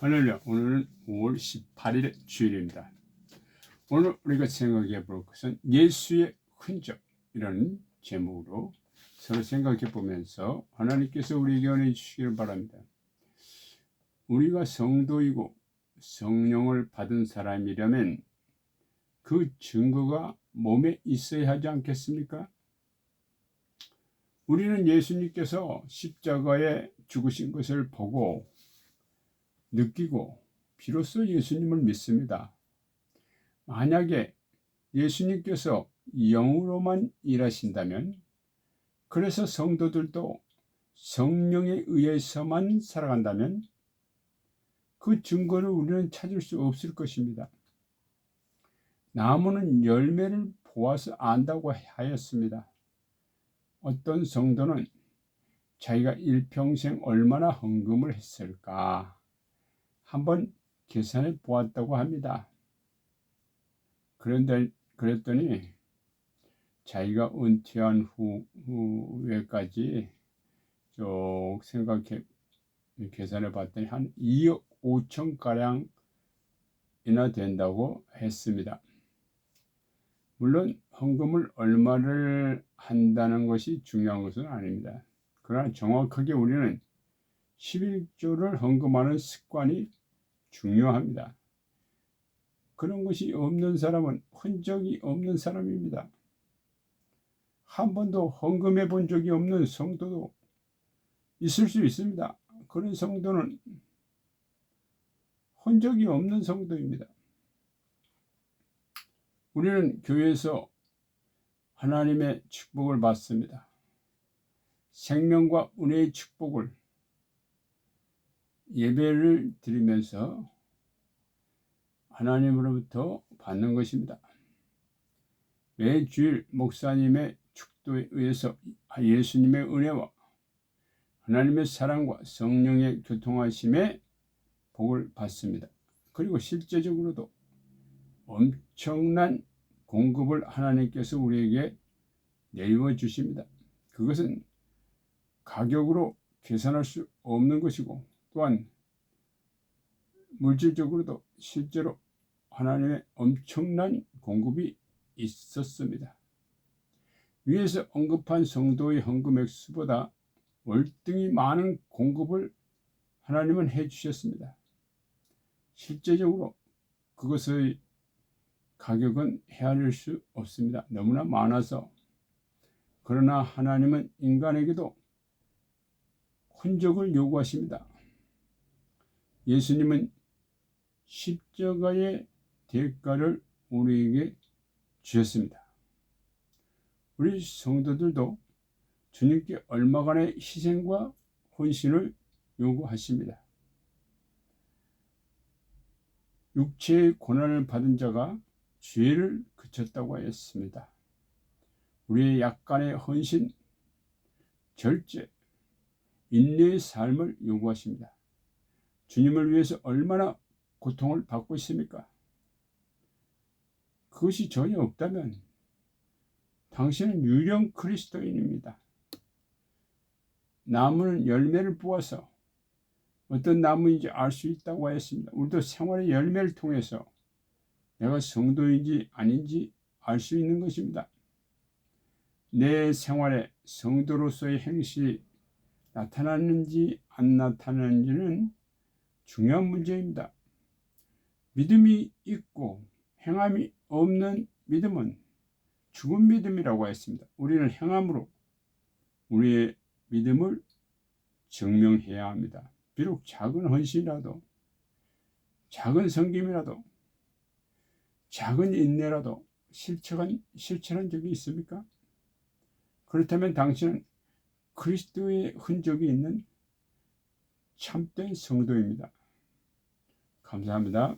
할렐루야. 오늘은 5월 18일 주일입니다. 오늘 우리가 생각해 볼 것은 예수의 흔적이라는 제목으로 서로 생각해 보면서 하나님께서 우리에게 은혜 주시기를 바랍니다. 우리가 성도이고 성령을 받은 사람이라면 그 증거가 몸에 있어야 하지 않겠습니까? 우리는 예수님께서 십자가에 죽으신 것을 보고 느끼고 비로소 예수님을 믿습니다. 만약에 예수님께서 영으로만 일하신다면, 그래서 성도들도 성령에 의해서만 살아간다면 그 증거를 우리는 찾을 수 없을 것입니다. 나무는 열매를 보아서 안다고 하였습니다. 어떤 성도는 자기가 일평생 얼마나 헌금을 했을까 한번 계산해 보았다고 합니다. 그랬더니 자기가 은퇴한 후에까지 쭉 계산해 봤더니 한 2억 5천 가량이나 된다고 했습니다. 물론 헌금을 얼마를 한다는 것이 중요한 것은 아닙니다. 그러나 정확하게 우리는 11조를 헌금하는 습관이 중요합니다. 그런 것이 없는 사람은 흔적이 없는 사람입니다. 한 번도 헌금해 본 적이 없는 성도도 있을 수 있습니다. 그런 성도는 흔적이 없는 성도입니다. 우리는 교회에서 하나님의 축복을 받습니다. 생명과 은혜의 축복을 예배를 드리면서 하나님으로부터 받는 것입니다. 매주일 목사님의 축도에 의해서 예수님의 은혜와 하나님의 사랑과 성령의 교통하심에 복을 받습니다. 그리고 실제적으로도 엄청난 공급을 하나님께서 우리에게 내려 주십니다. 그것은 가격으로 계산할 수 없는 것이고, 또한 물질적으로도 실제로 하나님의 엄청난 공급이 있었습니다. 위에서 언급한 성도의 헌금 액수보다 월등히 많은 공급을 하나님은 해주셨습니다. 실제적으로 그것의 가격은 헤아릴 수 없습니다. 너무나 많아서. 그러나 하나님은 인간에게도 흔적을 요구하십니다. 예수님은 십자가의 대가를 우리에게 주셨습니다. 우리 성도들도 주님께 얼마간의 희생과 헌신을 요구하십니다. 육체의 고난을 받은 자가 죄를 그쳤다고 하였습니다. 우리의 약간의 헌신, 절제, 인내의 삶을 요구하십니다. 주님을 위해서 얼마나 고통을 받고 있습니까? 그것이 전혀 없다면 당신은 유령 그리스도인입니다. 나무는 열매를 보아서 어떤 나무인지 알 수 있다고 하였습니다. 우리도 생활의 열매를 통해서 내가 성도인지 아닌지 알 수 있는 것입니다. 내 생활에 성도로서의 행실이 나타나는지 안 나타나는지는 중요한 문제입니다. 믿음이 있고 행함이 없는 믿음은 죽은 믿음이라고 했습니다. 우리는 행함으로 우리의 믿음을 증명해야 합니다. 비록 작은 헌신이라도, 작은 섬김이라도, 작은 인내라도 실천한 적이 있습니까? 그렇다면 당신은 그리스도의 흔적이 있는 참된 성도입니다. 감사합니다.